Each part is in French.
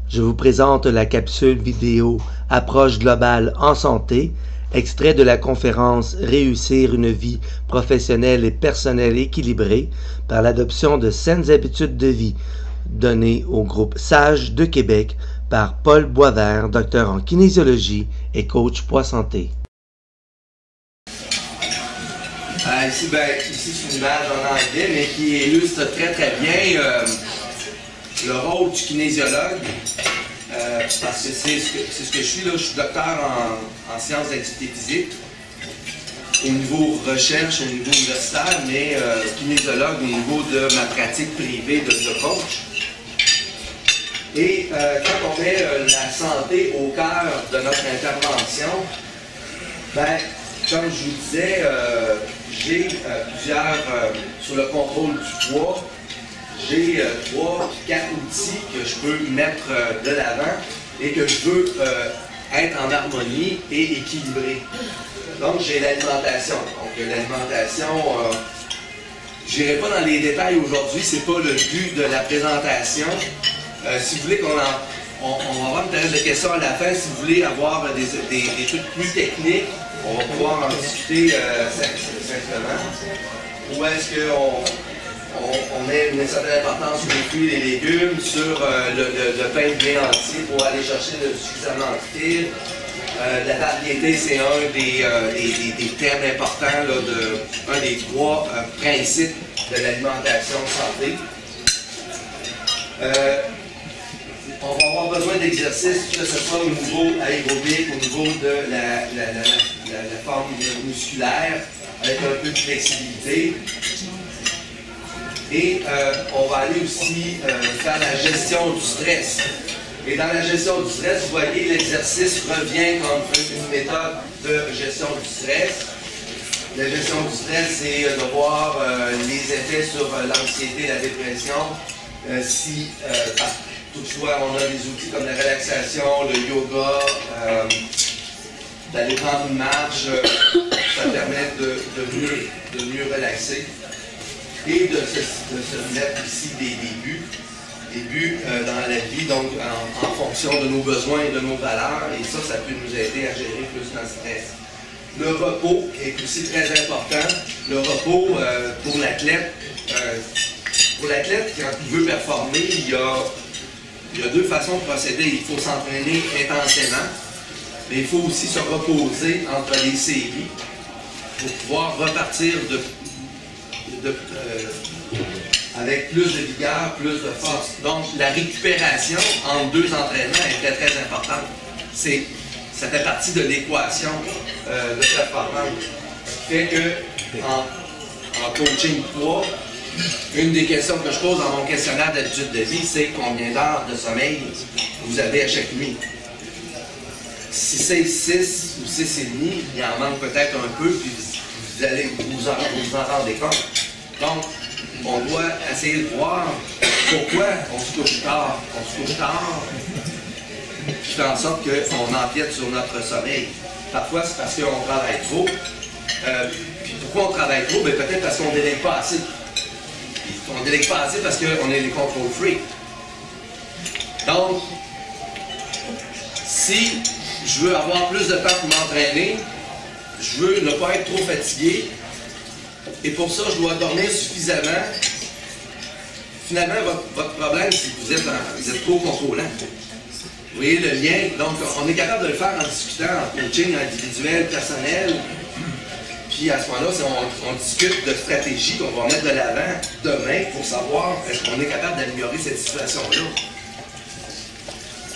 Je vous présente la capsule vidéo Approche globale en santé, extrait de la conférence Réussir une vie professionnelle et personnelle équilibrée par l'adoption de saines habitudes de vie, donnée au groupe SAGE de Québec par Paul Boisvert, docteur en kinésiologie et coach Poids Santé. Ici, c'est une image en anglais, mais qui illustre très bien le rôle du kinésiologue. Parce que c'est ce que je suis là. Je suis docteur en sciences d'activité physique au niveau recherche, au niveau universitaire, mais kinésiologue au niveau de ma pratique privée de coach. Et quand on met la santé au cœur de notre intervention, comme je vous disais, j'ai plusieurs, sur le contrôle du poids, j'ai 3 ou 4 outils que je peux mettre de l'avant et que je veux être en harmonie et équilibré. Donc j'ai l'alimentation. Donc l'alimentation, je n'irai pas dans les détails aujourd'hui, c'est pas le but de la présentation. Si vous voulez qu'on va avoir une période de questions à la fin, si vous voulez avoir des trucs plus techniques, on va pouvoir en discuter simplement. Ou est-ce qu'on met une certaine importance sur les fruits et les légumes, sur le pain de blé entier pour aller chercher suffisamment de fibres. La variété, c'est un des thèmes importants, un des 3 principes de l'alimentation santé. On va avoir besoin d'exercices, que ce soit au niveau aérobique, au niveau de la forme musculaire, avec un peu de flexibilité. Et on va aller aussi faire la gestion du stress. Et dans la gestion du stress, vous voyez, l'exercice revient comme une méthode de gestion du stress. La gestion du stress, c'est de voir les effets sur l'anxiété, la dépression. Si toutefois on a des outils comme la relaxation, le yoga, d'aller prendre une marche, ça permet de mieux relaxer. Et de se mettre ici des buts dans la vie, donc en fonction de nos besoins et de nos valeurs, et ça peut nous aider à gérer plus notre stress. Le repos est aussi très important. Le repos pour l'athlète, quand il veut performer, il y a 2 façons de procéder. Il faut s'entraîner intensément, mais il faut aussi se reposer entre les séries pour pouvoir repartir avec plus de vigueur, plus de force. Donc, la récupération entre 2 entraînements est très importante. Ça fait partie de l'équation de performance. Fait que, en coaching poids, une des questions que je pose dans mon questionnaire d'habitude de vie, c'est combien d'heures de sommeil vous avez à chaque nuit. Si c'est 6 ou 6,5, il en manque peut-être un peu, puis vous allez vous en rendre compte. Donc, on doit essayer de voir pourquoi on se couche tard. On se couche tard, qui fait en sorte qu'on empiète sur notre sommeil. Parfois, c'est parce qu'on travaille trop. Puis pourquoi on travaille trop? Peut-être parce qu'on ne délègue pas assez. On ne délègue pas assez parce qu'on est les control freaks. Donc, si je veux avoir plus de temps pour m'entraîner, je veux ne pas être trop fatigué, et pour ça, je dois dormir suffisamment. Finalement, votre problème, c'est que vous êtes trop contrôlant. Vous voyez le lien? Donc, on est capable de le faire en discutant, en coaching individuel, personnel. Puis à ce moment-là, on discute de stratégies qu'on va mettre de l'avant demain pour savoir est-ce qu'on est capable d'améliorer cette situation-là.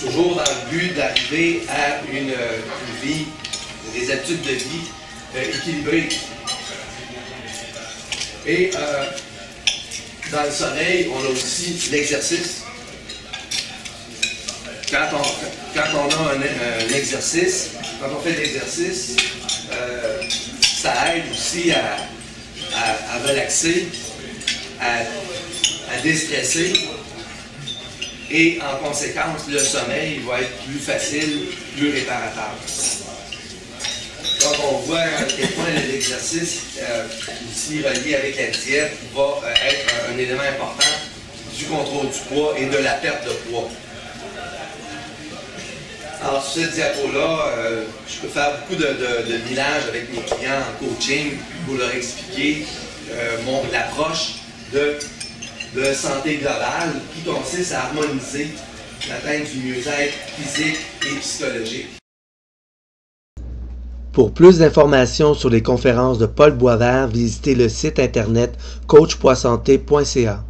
Toujours dans le but d'arriver à une vie, des habitudes de vie équilibrées. Et dans le sommeil, on a aussi l'exercice. Quand on a un exercice, quand on fait de l'exercice, ça aide aussi à relaxer, à déstresser. Et en conséquence, le sommeil va être plus facile, plus réparateur. Donc on voit à quel point l'exercice, aussi relié avec la diète, va être un élément important du contrôle du poids et de la perte de poids. Alors, sur cette diapo-là, je peux faire beaucoup de millage avec mes clients en coaching pour leur expliquer l'approche de santé globale qui consiste à harmoniser l'atteinte du mieux-être physique et psychologique. Pour plus d'informations sur les conférences de Paul Boisvert, visitez le site internet coachpoisanté.ca.